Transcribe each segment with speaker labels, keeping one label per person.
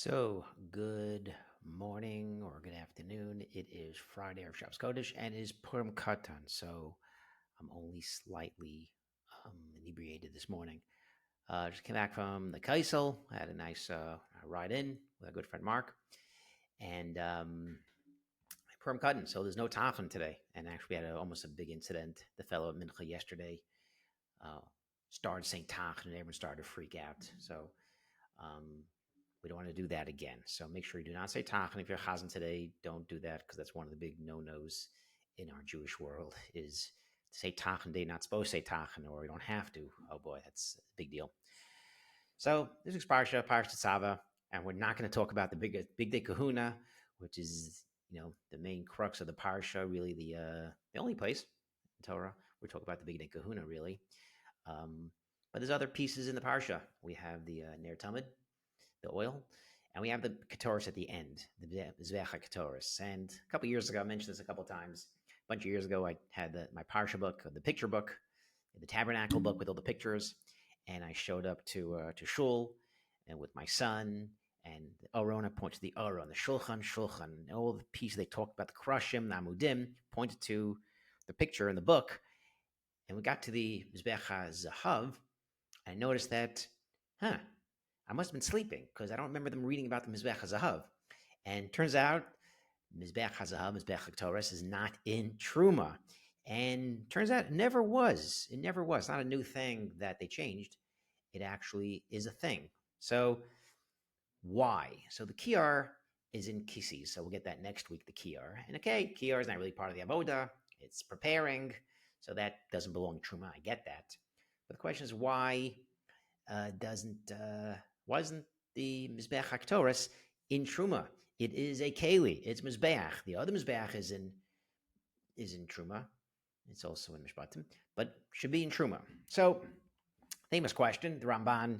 Speaker 1: So, good morning or good afternoon. It is Friday of Shabbos Kodesh and it is Purim Katan. So, I'm only slightly inebriated this morning. Just came back from the Kaisel. I had a nice ride in with a good friend Mark. And Purim Katan. So, there's no Tachan today. And actually, we had almost a big incident. The fellow at Mincha yesterday uh, started saying Tachan and everyone started to freak out. So, we don't want to do that again. So make sure you do not say Tachan. If you're Chazan today, don't do that because that's one of the big no-nos in our Jewish world is to say Tachan day, not supposed to say Tachan, or you don't have to. Oh boy, that's a big deal. So this is parsha Tezave, and we're not going to talk about the big day kahuna, which is the main crux of the parsha, really the only place in Torah we talk about the big day kahuna, really. But there's other pieces in the parsha. We have the Ner Tamid, the oil, and we have the Ketoras at the end, the Mizba'ach Ketoras. And a couple of years ago, I mentioned this a couple of times. A bunch of years ago, I had my parsha book, the picture book, the tabernacle book with all the pictures, and I showed up to shul and with my son. And the Aron, I pointed to the Aron, the Shulchan, and all the pieces they talked about, the Krushim, the Amudim, pointed to the picture in the book. And we got to the Mizba'ach Zahav, I noticed that, I must have been sleeping because I don't remember them reading about the Mizba'ach Zahav. And turns out, Mizba'ach Zahav, Mizba'ach Ketoras is not in Truma. And turns out it never was. It never was. It's not a new thing that they changed. It actually is a thing. So, why? So the Kiyar is in Kisi. So we'll get that next week, the Kiyar. And okay, Kiyar is not really part of the Avoda. It's preparing. So that doesn't belong to Truma. I get that. But the question is, why wasn't the Mizba'ach Ketoras in Truma? It is a Keli. It's Mizbeach. The other Mizbeach is in Truma. It's also in Mishpatim, but should be in Truma. So, famous question. The Ramban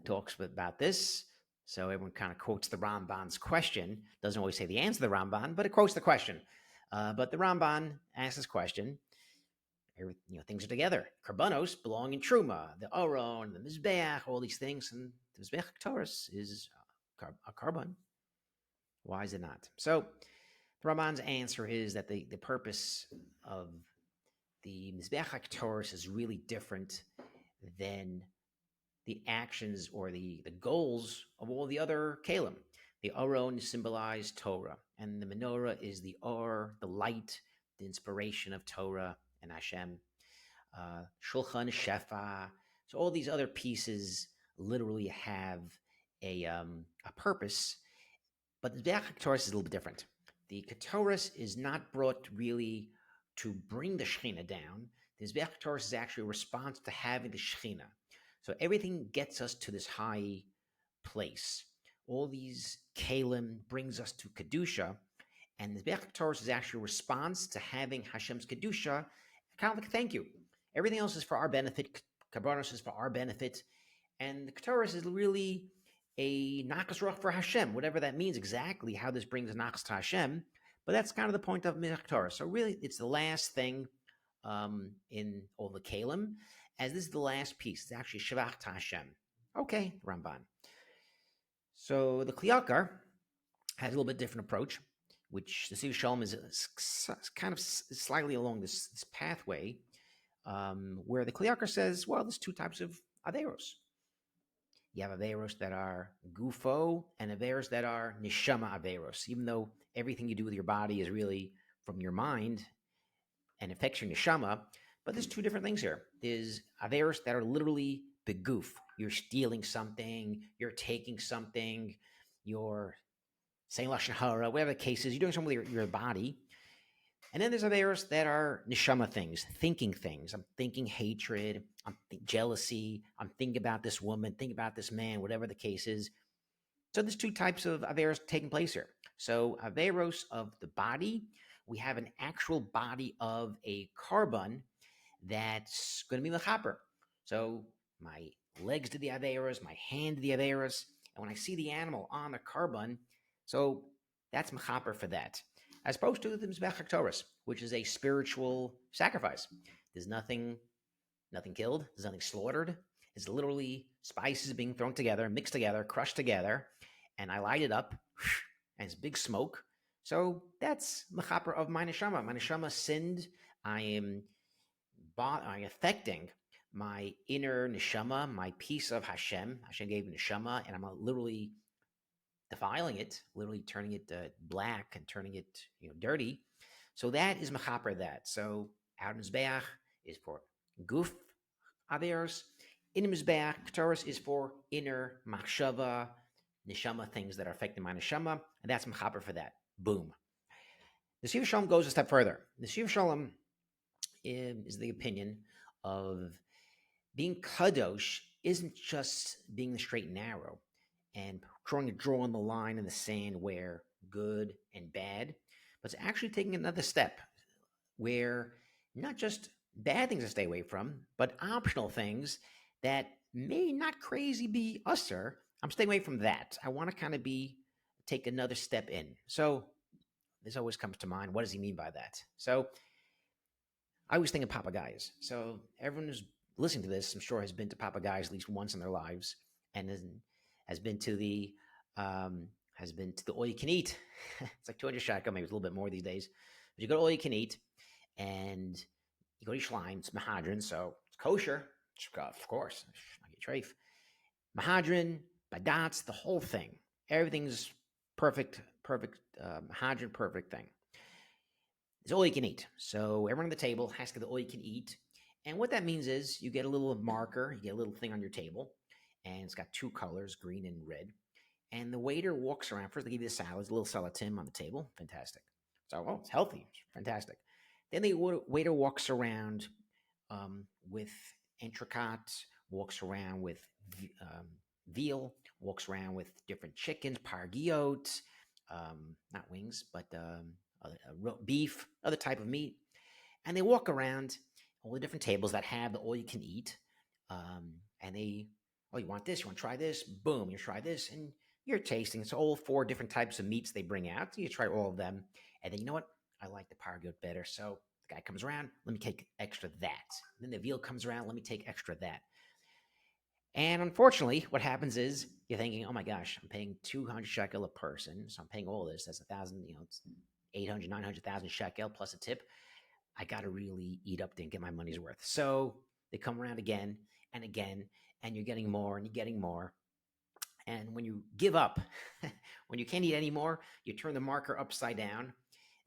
Speaker 1: talks about this. So everyone kind of quotes the Ramban's question. Doesn't always say the answer to the Ramban, but it quotes the question. But the Ramban asks this question. Things are together. Karbanos belong in Truma, the Aron, the Mizbeach, all these things, and the Mizba'ach Ketoras is a carbon. Why is it not? So the Ramban's answer is that the purpose of the Mizba'ach Ketoras is really different than the actions or the goals of all the other Kalim. The Aron symbolizes Torah, and the menorah is the Or, the light, the inspiration of Torah and Hashem. Shulchan, Shefa. So all these other pieces literally have a purpose, but the Mizba'ach Ketoras is a little bit different. The Ketoras is not brought really to bring the Shechina down. The Mizba'ach Ketoras is actually a response to having the Shechina. So everything gets us to this high place. All these Kalim brings us to Kedusha, and the Mizba'ach Ketoras is actually a response to having Hashem's Kedusha, kind of like a thank you. Everything else is for our benefit. Karbanos is for our benefit. And the Ketoras is really a Nakas Ruach for Hashem, whatever that means exactly, how this brings a Nakas to Hashem. But that's kind of the point of Mizba'ach Ketoras. So really, it's the last thing in all the Kalim, as this is the last piece. It's actually Shavach to Hashem. Okay, Ramban. So the Yakar has a little bit different approach, which the Shalom is kind of slightly along this pathway, where the Yakar says, well, there's two types of Averos. You have Averos that are Gufo and Averos that are Neshama Averos, even though everything you do with your body is really from your mind and affects your Neshama. But there's two different things here. There's Averos that are literally beguf. You're stealing something, you're taking something, you're saying Lashon Hara, whatever the case is, you're doing something with your body. And then there's Averos that are neshama things, thinking things. I'm thinking hatred, I'm jealousy, I'm thinking about this woman, thinking about this man, whatever the case is. So there's two types of Averos taking place here. So Averos of the body, we have an actual body of a carbon that's going to be mechaper. So my legs do the Averos, my hand do the Averos, and when I see the animal on the carbon, so that's mechaper for that. As opposed to the Mizba'ach Ketoras, which is a spiritual sacrifice. There's nothing killed, there's nothing slaughtered. It's literally spices being thrown together, mixed together, crushed together, and I light it up, and it's big smoke. So that's mechaper of my neshama. My neshama sinned. I am affecting my inner neshama, my piece of Hashem. Hashem gave me neshama, and I'm literally defiling it, literally turning it black and turning it dirty. So that is mechaper that. So out Mizba'ach is for guf averos. In Mizba'ach Ketoras is for inner machshava, neshama, things that are affecting my neshama, and that's mechaper for that. Boom. The Nesivos Shalom goes a step further. The Nesivos Shalom is the opinion of being kadosh isn't just being the straight and narrow and drawing the line in the sand where good and bad, but it's actually taking another step where not just bad things to stay away from, but optional things that may not crazy be usser. I'm staying away from that. I want to kind of take another step in. So this always comes to mind. What does he mean by that? So I always think of papagayas. So everyone who's listening to this, I'm sure, has been to papagayas at least once in their lives, and has been to the all you can eat. It's like 200 shekel, maybe it's a little bit more these days. But you go to all you can eat, and you go to Shalom. It's mahadran, so it's kosher, of course. I get treif. Mahadran, badats, the whole thing. Everything's perfect. Mahadran, perfect thing. It's all you can eat. So everyone on the table has to get the all you can eat. And what that means is you get a little marker, you get a little thing on your table, and it's got two colors, green and red. And the waiter walks around. First, they give you the salads, a little salatim on the table. Fantastic. So, it's healthy. It's fantastic. Then the waiter walks around with entrecôte, walks around with veal, walks around with different chickens, pargiot, not wings, but beef, other type of meat. And they walk around all the different tables that have the all you can eat. And they, you want this? You want to try this? Boom, you try this. And you're tasting. It's all 4 different types of meats they bring out. So you try all of them. And then, you know what? I like the pargiot better. So the guy comes around, let me take extra that. Then the veal comes around, let me take extra that. And unfortunately, what happens is you're thinking, oh my gosh, I'm paying 200 shekel a person. So I'm paying all this. That's 1,000, it's 800, 900,000 shekel plus a tip. I got to really eat up there and get my money's worth. So they come around again and again, and you're getting more and you're getting more. And when you give up, when you can't eat anymore, you turn the marker upside down.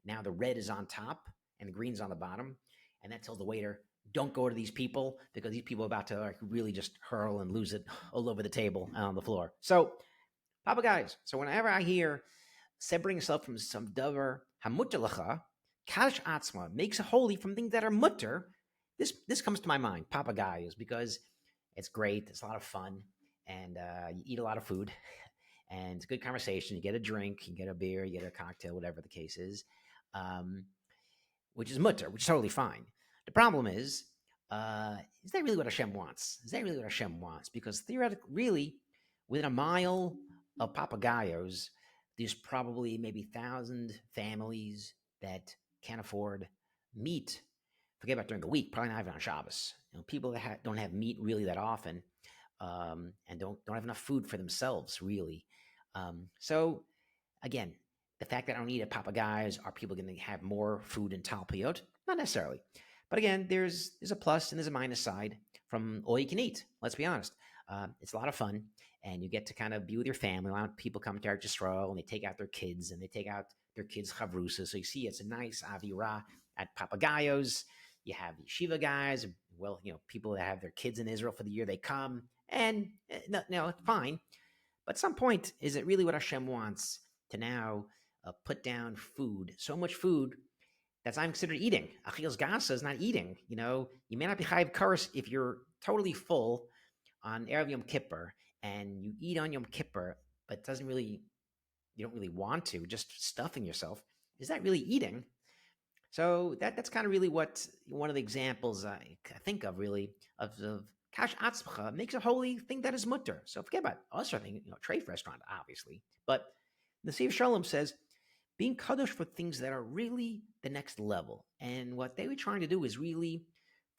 Speaker 1: Now the red is on top and the green's on the bottom. And that tells the waiter, don't go to these people because these people are about to really just hurl and lose it all over the table and on the floor. So, Papa guys, so whenever I hear separating yourself from some davar hamutter lacha, kadosh atzma, makes it holy from things that are mutter, this comes to my mind, papagayos, because it's great, it's a lot of fun, and you eat a lot of food, and it's a good conversation. You get a drink, you get a beer, you get a cocktail, whatever the case is, which is mutter, which is totally fine. The problem is that really what Hashem wants? Is that really what Hashem wants? Because theoretically, really, within a mile of papagayos, there's probably maybe 1,000 families that can't afford meat. Forget about during the week, probably not even on Shabbos. People that don't have meat really that often, and don't have enough food for themselves, really. So, again, the fact that I don't eat at papagayos, are people going to have more food in talpiot? Not necessarily. But again, there's a plus and there's a minus side from all you can eat. Let's be honest. It's a lot of fun, and you get to kind of be with your family. A lot of people come to Eretz Yisrael, and they take out their kids, and they take out their kids' chavrusa. So you see, it's a nice avirah at papagayos. You have yeshiva guys, people that have their kids in Israel for the year. They come, and no, it's fine. But at some point, is it really what Hashem wants to now put down food, so much food that's not considered eating? Achil's gasa is not eating. You may not be chayiv kares if you're totally full on Erev Yom Kippur and you eat on Yom Kippur, but you don't really want to, just stuffing yourself. Is that really eating? So that's kind of really what one of the examples I think of, really, of kash atzmacha makes a holy thing that is mutter. So forget about us, I think, treif restaurant, obviously. But the Nesivos Shalom says, being kadosh for things that are really the next level. And what they were trying to do is really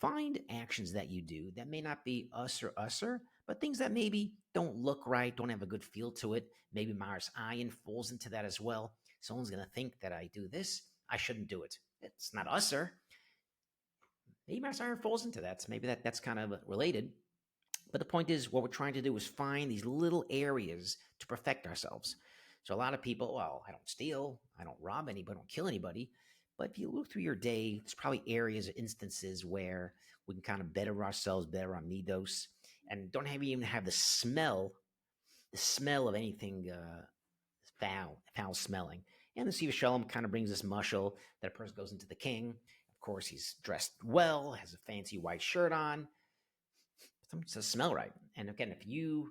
Speaker 1: find actions that you do that may not be usser, but things that maybe don't look right, don't have a good feel to it. Maybe Mars Ayin falls into that as well. Someone's going to think that I do this, I shouldn't do it. It's not usser. Maybe Mars Ayin falls into that. So maybe that's kind of related. But the point is, what we're trying to do is find these little areas to perfect ourselves. So a lot of people, well, I don't steal, I don't rob anybody, I don't kill anybody. But if you look through your day, there's probably areas or instances where we can kind of better ourselves, better our midos, and don't even have the smell of anything foul smelling. And the Nesivos Shalom kind of brings this mushal that a person goes into the king. Of course, he's dressed well, has a fancy white shirt on. Something doesn't smell right. And again, if you're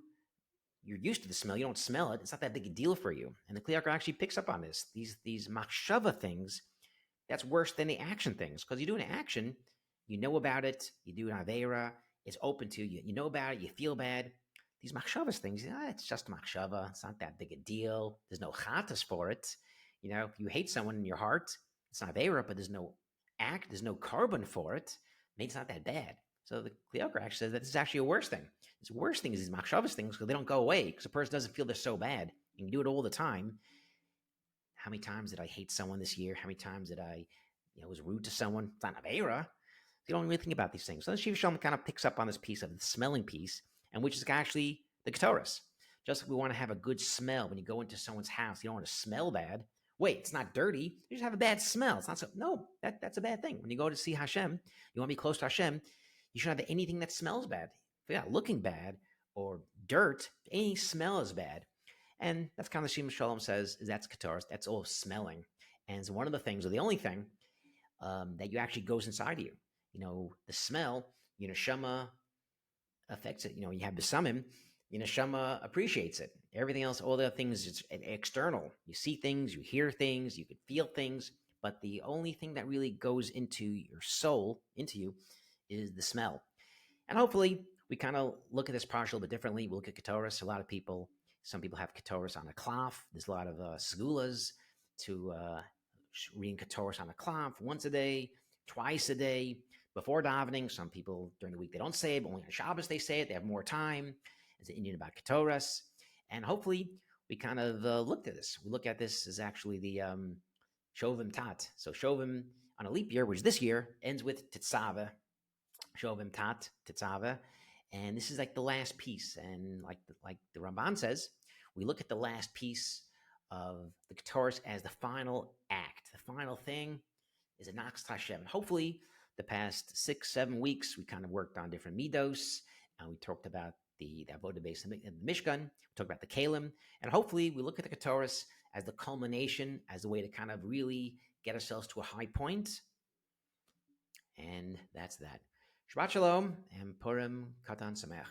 Speaker 1: used to the smell, you don't smell it, it's not that big a deal for you. And the Yakar actually picks up on this. These machshava things, that's worse than the action things. Because you do an action, you know about it, you do an aveira, it's open to you, you know about it, you feel bad. These machshavas things, it's just machshava, it's not that big a deal. There's no chatas for it. If you hate someone in your heart, it's not aveira, but there's no carbon for it. Maybe it's not that bad. So the Yakar actually says that this is actually a worse thing. This worst thing is these machshavas things because they don't go away because the person doesn't feel they're so bad. You can do it all the time. How many times did I hate someone this year? How many times did I, was rude to someone? It's not an avera. You don't really think about these things. So the Nesivos Shalom kind of picks up on this piece of the smelling piece, and which is actually the Ketoras. Just like we want to have a good smell when you go into someone's house. You don't want to smell bad. Wait, it's not dirty. You just have a bad smell. It's not so. No, that's a bad thing. When you go to see Hashem, you want to be close to Hashem. You shouldn't have anything that smells bad. If you're not looking bad or dirt, any smell is bad. And that's kind of the Nesivos Shalom says, is that's Ketoras. That's all smelling. And it's one of the things, or the only thing, that you actually goes inside of you. The smell, neshama affects it. You have besamim, neshama appreciates it. Everything else, all the other things, it's external. You see things, you hear things, you can feel things. But the only thing that really goes into your soul, into you, is the smell. And hopefully, we kind of look at this parsha a little bit differently. We'll look at Ketoras. Some people have Ketoras on a cloth. There's a lot of segulas to reading Ketoras on a cloth once a day, twice a day, before davening. Some people during the week they don't say it, but only on Shabbos they say it. They have more time. It's an Indian about Ketoras. And hopefully, we kind of looked at this. We look at this as actually the Shovim Tat. So Shovim on a leap year, which this year ends with Tezave. Shovim Tat, Tezave. And this is like the last piece. And like the Ramban says, we look at the last piece of the Ketoras as the final act. The final thing is a Nax Hashem. And hopefully, the past 6-7 weeks, we kind of worked on different midos. And we talked about the avodah base in the Mishkan. We talked about the Kalim. And hopefully, we look at the Ketoras as the culmination, as a way to kind of really get ourselves to a high point. And that's that. Shabbat Shalom and Purim Katan Sameach.